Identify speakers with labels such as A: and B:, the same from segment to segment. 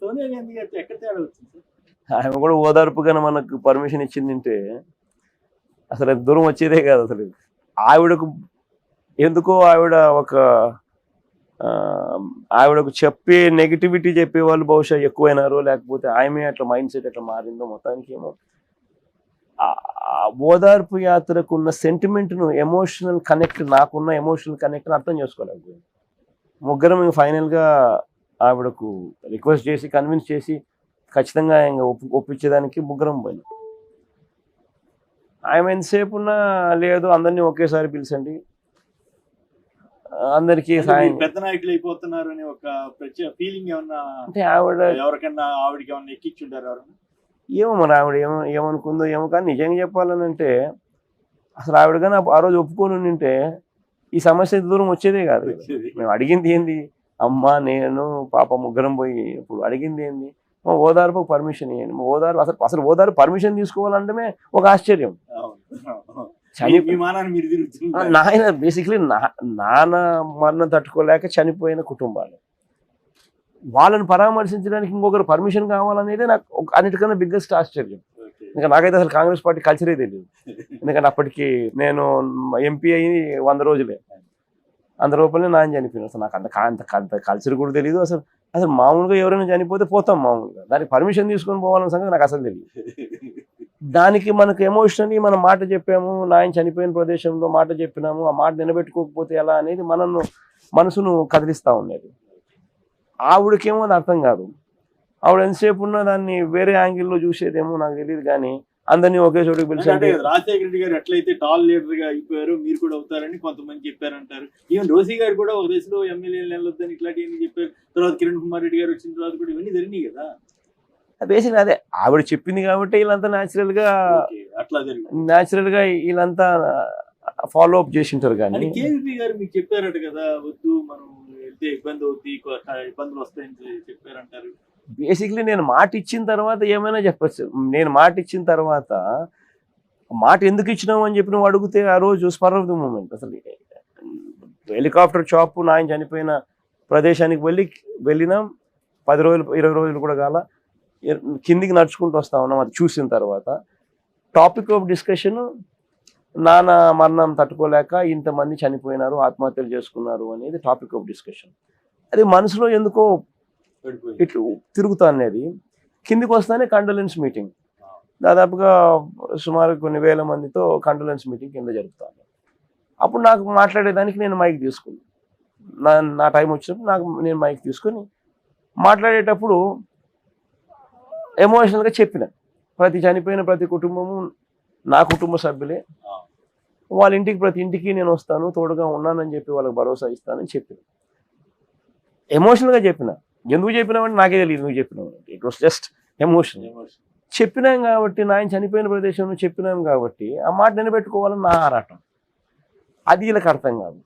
A: సోనియా గాంధీ గారితో ఎక్కడ తేడా వచ్చింది సార్?
B: ఆమె కూడా ఓదార్పుగానే మనకు పర్మిషన్ ఇచ్చిందంటే అసలు దూరం వచ్చేదే కాదు. అసలు ఆవిడకు ఎందుకో ఆవిడకు చెప్పే నెగిటివిటీ చెప్పే వాళ్ళు బహుశా ఎక్కువైనారో, లేకపోతే ఆమె అట్లా మైండ్ సెట్ అట్లా మారిందో. మొత్తానికి ఏమో ఓదార్పు యాత్రకు ఉన్న సెంటిమెంట్ను, ఎమోషనల్ కనెక్ట్, నాకున్న ఎమోషనల్ కనెక్ట్ని అర్థం చేసుకోలేకపోయింది. ముగ్గురం ఫైనల్గా ఆవిడకు రిక్వెస్ట్ చేసి కన్విన్స్ చేసి ఖచ్చితంగా ఇంకా ఒప్పించేదానికి ముగ్గురం పోయినాం. ఆమె ఎంతసేపు ఉన్నా లేదు అందరినీ ఒకేసారి పిలిచండి, అందరికీ సాయం,
A: పెద్ద నాయకులు అయిపోతున్నారు అని ఒక ప్రత్యేక ఫీలింగ్ ఏమన్నా
B: అంటే ఆవిడ
A: ఎవరికన్నా ఆవిడకి ఏమన్నా ఎక్కించుంటారు ఎవరన్నా?
B: ఏమో మరి ఆవిడ ఏమనుకుందో ఏమో. కానీ నిజంగా చెప్పాలని అంటే అసలు ఆవిడ కానీ ఆ రోజు ఒప్పుకొని ఉంటే ఈ సమస్య దూరం వచ్చేదే కాదు. మేము అడిగింది ఏంది, అమ్మ నేను పాప ముగ్గురం పోయి ఇప్పుడు అడిగింది ఏంది, ఓదార్పు పర్మిషన్ ఇవ్వండి. అసలు ఓదార్పు పర్మిషన్ తీసుకోవాలంటే ఒక ఆశ్చర్యం. నాయన బేసిక్లీ నాన్న మరణం తట్టుకోలేక చనిపోయిన కుటుంబాలు, వాళ్ళని పరామర్శించడానికి ఇంకొకరు పర్మిషన్ కావాలనేది నాకు అన్నిటికన్నా బిగ్గెస్ట్ ఆశ్చర్యం. ఇంకా నాకైతే అసలు కాంగ్రెస్ పార్టీ కల్చరే తెలియదు. ఎందుకంటే అప్పటికి నేను ఎంపీ అయ్యి 100 రోజులే, అందులోపలనే నాయన చనిపోయిన. అసలు నాకు అంత కల్చర్ కూడా తెలియదు. అసలు మామూలుగా ఎవరైనా చనిపోతే పోతాం మామూలుగా, దానికి పర్మిషన్ తీసుకొని పోవాలన్న సంగతి నాకు అసలు తెలియదు. దానికి మనకు ఎమోషనల్లీ మనం మాట చెప్పాము, నాయన చనిపోయిన ప్రదేశంలో మాట చెప్పినాము, ఆ మాట నిలబెట్టుకోకపోతే ఎలా అనేది మనసును కదిలిస్తూ ఉండేది. ఆవిడకేమో అది అర్థం కాదు. ఆవిడ ఎంతసేపు ఉన్నా దాన్ని వేరే యాంగిల్లో చూసేదేమో నాకు తెలియదు. కానీ అందరినీ ఒకే చోటుకి పిలిచి,
A: రాజశేఖర రెడ్డి గారు ఎట్లయితే టాల్ లీడర్ గా అయిపోయారు మీరు కూడా అవుతారని కొంతమంది చెప్పారంటారు. ఈవెన్ రోసీ గారు కూడా ఒక దశలో ఎమ్మెల్యేలు నెలొద్దని ఇట్లాంటివన్నీ చెప్పారు. తర్వాత కిరణ్ కుమార్ రెడ్డి గారు వచ్చిన తర్వాత కూడా ఇవన్నీ జరిగినాయి కదా.
B: బేసిక్ అదే ఆవిడ చెప్పింది కాబట్టి వీళ్ళంతా న్యాచురల్ గా వీళ్ళంతా ఫాలో అప్ చేసి ఉంటారు. కానీ
A: కేవీపీ గారు మీకు చెప్పారట కదా, వద్దు మనం వెళ్తే ఇబ్బంది అవుతుంది, ఇబ్బందులు వస్తాయని చెప్పారంటారు.
B: బేసిక్లీ నేను మాట ఇచ్చిన తర్వాత ఏమైనా చెప్పచ్చు. నేను మాట ఇచ్చిన తర్వాత మాట ఎందుకు ఇచ్చినావు అని చెప్పి నువ్వు అడిగితే ఆ రోజు స్పర్ ఆఫ్ ది మూమెంట్. అసలు హెలికాప్టర్ చాప్ నాయన చనిపోయిన ప్రదేశానికి వెళ్ళినాం. 10 రోజులు 20 రోజులు కూడా కాల, కిందికి నడుచుకుంటూ వస్తా ఉన్నాం. అది చూసిన తర్వాత టాపిక్ ఆఫ్ డిస్కషన్ నాన్న మరణం తట్టుకోలేక ఇంతమంది చనిపోయినారు, ఆత్మహత్యలు చేసుకున్నారు అనేది టాపిక్ ఆఫ్ డిస్కషన్. అది మనసులో ఎందుకో ఇట్లు తిరుగుతా అనేది. కిందికి వస్తానే కండోలెన్స్ మీటింగ్, దాదాపుగా సుమారు కొన్ని వేల మందితో కండోలెన్స్ మీటింగ్ కింద జరుపుతాను. అప్పుడు నాకు మాట్లాడేదానికి నేను మైక్ తీసుకుని నా టైం వచ్చినప్పుడు నేను మైక్ తీసుకొని మాట్లాడేటప్పుడు ఎమోషనల్గా చెప్పిన, చనిపోయిన ప్రతి కుటుంబము నా కుటుంబ సభ్యులే, వాళ్ళ ఇంటికి ప్రతి ఇంటికి నేను వస్తాను, తోడుగా ఉన్నానని చెప్పి వాళ్ళకి భరోసా ఇస్తానని చెప్పిన. ఎమోషనల్గా చెప్పిన. ఎందుకు చెప్పినామంటే నాకే తెలియదు నువ్వు చెప్పినావు. It was just emotion. చెప్పినాం కాబట్టి, నాయన చనిపోయిన ప్రదేశంలో చెప్పినాం కాబట్టి ఆ మాట నిలబెట్టుకోవాలని నా ఆరాటం. అది వీళ్ళకి అర్థం కాదు.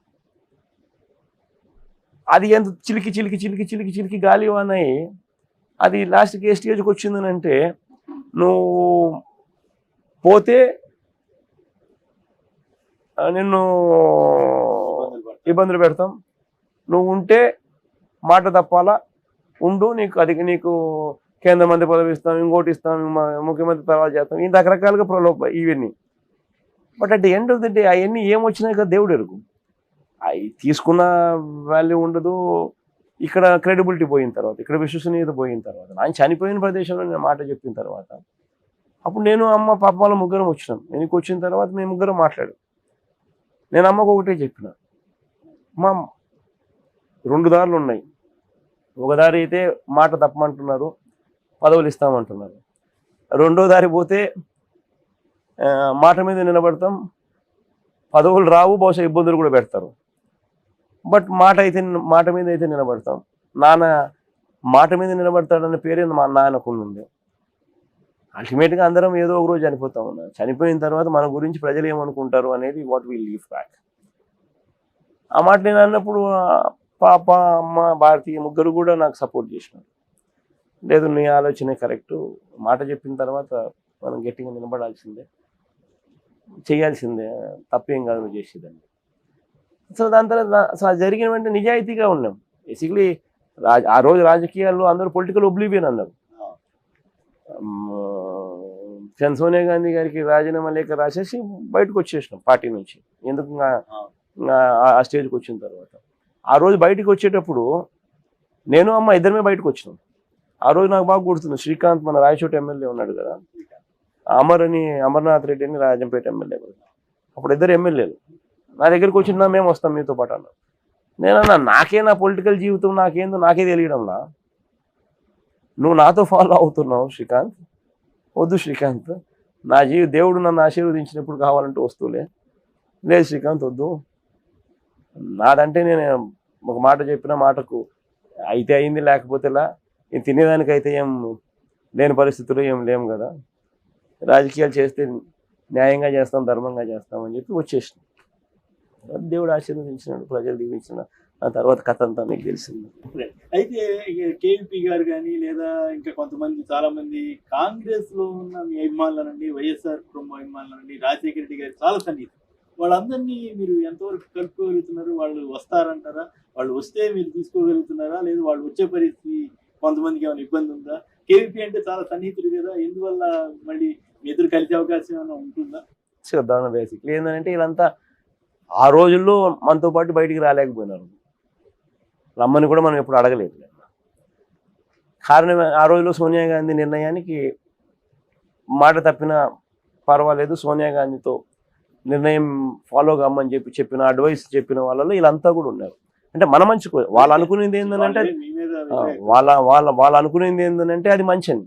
B: అది ఎంత చిలికి చిలికి చిలికి చిలికి చిలికి గాలివానై అది లాస్ట్కి ఏ స్టేజ్కి వచ్చిందని అంటే, నువ్వు పోతే నిన్ను ఇబ్బందులు పెడతాం, నువ్వు ఉంటే మాట తప్పాలా, ఉండు నీకు కేంద్ర మంత్రి పదవి ఇస్తాం, ఇంకోటి ఇస్తాం, ముఖ్యమంత్రి తర్వాత చేస్తాం, ఈ రకరకాలుగా ఇవన్నీ. But at the end of the day అవన్నీ ఏమొచ్చినాయి కదా దేవుడు ఎరుగు. అవి తీసుకున్న వాల్యూ ఉండదు. ఇక్కడ క్రెడిబిలిటీ పోయిన తర్వాత, ఇక్కడ విశ్వసనీయత పోయిన తర్వాత, ఆయన చనిపోయిన ప్రదేశంలో నేను మాట చెప్పిన తర్వాత, అప్పుడు నేను అమ్మ పాప వాళ్ళ ముగ్గురం వచ్చినాం. నేను వచ్చిన తర్వాత మేము ముగ్గురం మాట్లాడాం. నేను అమ్మకు ఒకటే చెప్పిన, మా 2 దారులు ఉన్నాయి. ఒక దారి అయితే మాట తప్పమంటున్నారు, పదవులు ఇస్తామంటున్నారు. రెండో దారి పోతే మాట మీద నిలబడతాం, పదవులు రావు, బహుశా ఇబ్బందులు కూడా పెడతారు. బట్ మాట మీద అయితే నిలబడతాం. నాన్న మాట మీద నిలబడతాడన్న పేరే మా నాన్నకు ఉంది. అల్టిమేట్గా అందరం ఏదో ఒక రోజు చనిపోతాం ఉన్నారు. చనిపోయిన తర్వాత మన గురించి ప్రజలు ఏమనుకుంటారు అనేది వాట్ విల్ లీవ్ బ్యాక్. ఆ మాట నేను అన్నప్పుడు పాప, అమ్మ, భారతీయ ముగ్గురు కూడా నాకు సపోర్ట్ చేసినారు. లేదు నీ ఆలోచనే కరెక్టు, మాట చెప్పిన తర్వాత మనం గట్టిగా నిలబడాల్సిందే, చేయాల్సిందే, తప్పేం కాదు నువ్వు చేసేదాన్ని. సో దాని తర్వాత అసలు జరిగిన వెంటనే నిజాయితీగా ఉన్నాం. బేసిక్లీ ఆ రోజు రాజకీయాల్లో అందరూ పొలిటికల్ ఒబ్లివియన్ అన్నారు. సోనియా గాంధీ గారికి రాజీనామా లేఖ రాసేసి బయటకు వచ్చేసినాం పార్టీ నుంచి. ఎందుకు ఆ స్టేజ్కి వచ్చిన తర్వాత ఆ రోజు బయటకు వచ్చేటప్పుడు నేను అమ్మ ఇద్దరమే బయటకు వచ్చినాం. ఆ రోజు నాకు బాగా గుర్తుంది, శ్రీకాంత్ మన రాయచోటి ఎమ్మెల్యే ఉన్నాడు కదా, అమర్నాథ్ రెడ్డి అని రాజంపేట ఎమ్మెల్యే కూడా, అప్పుడు ఇద్దరు ఎమ్మెల్యేలు నా దగ్గరికి వచ్చినా మేము వస్తాం మీతో పాటు అన్నారు. నేనన్నా నాకే నా పొలిటికల్ జీవితం నాకేందో నాకే తెలియడంలా, నువ్వు నాతో ఫాలో అవుతున్నావు శ్రీకాంత్, వద్దు శ్రీకాంత్, నా దేవుడు నన్ను ఆశీర్వదించినప్పుడు కావాలంటే వస్తువులే, లేదు శ్రీకాంత్ వద్దు, నాదంటే నేను ఒక మాట చెప్పిన మాటకు అయితే అయింది, లేకపోతే ఇలా తినేదానికైతే ఏం లేని పరిస్థితుల్లో ఏం లేము కదా, రాజకీయాలు చేస్తే న్యాయంగా చేస్తాం, ధర్మంగా చేస్తాం అని చెప్పి వచ్చేసినాం. దేవుడు ఆశీర్వదించినాడు, ప్రజలు దీవించిన, ఆ తర్వాత కథ అంతా మీకు తెలిసింది.
A: అయితే కేవీపీ గారు కానీ లేదా ఇంకా కొంతమంది చాలా మంది కాంగ్రెస్ లో ఉన్న మీ అభిమానులనండి, వైఎస్ఆర్ కుటుంబ అభిమానులనండి, రాజశేఖర రెడ్డి గారు చాలా సన్నిహితం, వాళ్ళందరినీ మీరు ఎంతవరకు కలుపుకోగలుగుతున్నారు? వాళ్ళు వస్తారంటారా? వాళ్ళు వస్తే మీరు తీసుకోగలుగుతున్నారా? లేదు వాళ్ళు వచ్చే పరిస్థితి కొంతమందికి ఏమైనా ఇబ్బంది ఉందా? కేవీపీ అంటే చాలా సన్నిహితుడు కదా, ఎందువల్ల మళ్ళీ మీ ఎదురు కలిసే అవకాశం ఏమైనా ఉంటుందా?
B: చూద్దాం. బేసిక్లీ ఏంటంటే వీళ్ళంతా ఆ రోజుల్లో మనతో పాటు బయటికి రాలేకపోయినారు, రమ్మని కూడా మనం ఎప్పుడు అడగలేదు. కారణం ఆ రోజుల్లో సోనియా గాంధీ నిర్ణయానికి మాట తప్పినా పర్వాలేదు, సోనియా గాంధీతో నిర్ణయం ఫాలో కమ్మని చెప్పిన అడ్వైస్ చెప్పిన వాళ్ళలో వీళ్ళంతా కూడా ఉన్నారు. అంటే మన మంచి వాళ్ళు అనుకునేది ఏంటంటే వాళ్ళు అనుకునేది ఏంటంటే అది మంచిని,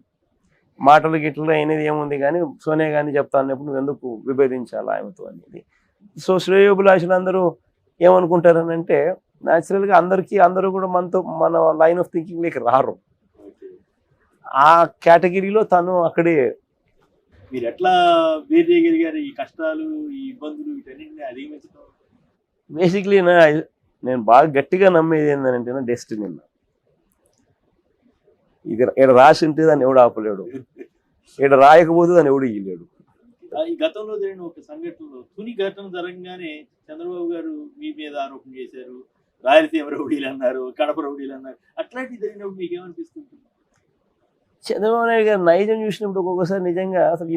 B: మాటలు గిట్లు అయినది ఏముంది కానీ సోనియా గాంధీ చెప్తా అన్నప్పుడు నువ్వు ఎందుకు విభేదించాలి ఆమెతో అనేది. సో శ్రేయోభిలాషులు అందరూ ఏమనుకుంటారని అంటే న్యాచురల్గా అందరూ కూడా మన లైన్ ఆఫ్ థింకింగ్ లేక రారు. ఆ కేటగిరీలో తను అక్కడే.
A: మీరు ఎట్లా వేరు చేయగలిగారు ఈ కష్టాలు, ఈ ఇబ్బందులు వీటన్నింటినీ అధిగమించడం?
B: బేసిక్లీ నేను బాగా గట్టిగా నమ్మేది ఏంటంటే డెస్టినీ. ఇది ఇక్కడ రాసి ఉంటే దాన్ని ఎవడు ఆపలేడు, ఇక్కడ రాయకపోతే దాన్ని ఎవడు ఇయ్యలేడు.
A: ఈ గతంలో జరిగిన ఒక సంఘటనలో తుని ఘటన జరగగానే చంద్రబాబు గారు మీ మీద ఆరోపణ చేశారు, రాయలసీమ రౌడీలు అన్నారు, కడప రౌడీలు అన్నారు. అట్లాంటివి జరిగినప్పుడు మీకు ఏమనిపిస్తుంది?
B: చంద్రబాబు నాయుడు గారు నైజం చూసినప్పుడు ఒక్కొక్కసారి నిజంగా అసలు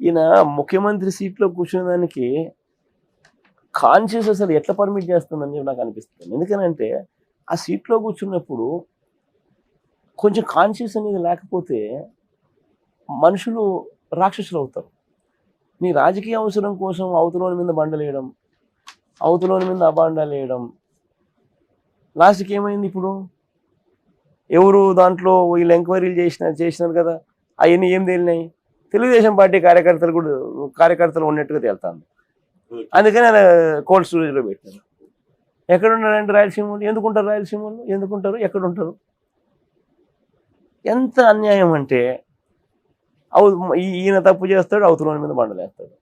B: ఈయన ముఖ్యమంత్రి సీట్లో కూర్చునేదానికి కాన్షియస్ అసలు ఎట్లా పర్మిట్ చేస్తుందని చెప్పి నాకు అనిపిస్తుంది. ఎందుకనంటే ఆ సీట్లో కూర్చున్నప్పుడు కొంచెం కాన్షియస్ అనేది లేకపోతే మనుషులు రాక్షసులు అవుతారు. నీ రాజకీయ అవసరం కోసం అవతలోని మీద బండలేయడం, అవతలోని మీద అబాండాలు వేయడం, లాస్ట్కి ఏమైంది? ఇప్పుడు ఎవరు దాంట్లో వీళ్ళు ఎంక్వైరీలు చేసినారు కదా, అవన్నీ ఏం తేలినాయి? తెలుగుదేశం పార్టీ కార్యకర్తలు ఉన్నట్టుగా తేలుతాను. అందుకని అలా కోల్డ్ స్టోరేజ్లో పెట్టారు. ఎక్కడున్నారంటే రాయలసీమలు. ఎందుకుంటారు రాయలసీమలు? ఎందుకుంటారు? ఎక్కడుంటారు? ఎంత అన్యాయం అంటే ఈయన తప్పు చేస్తాడు, అవతలోని మీద బండలేస్తాడు.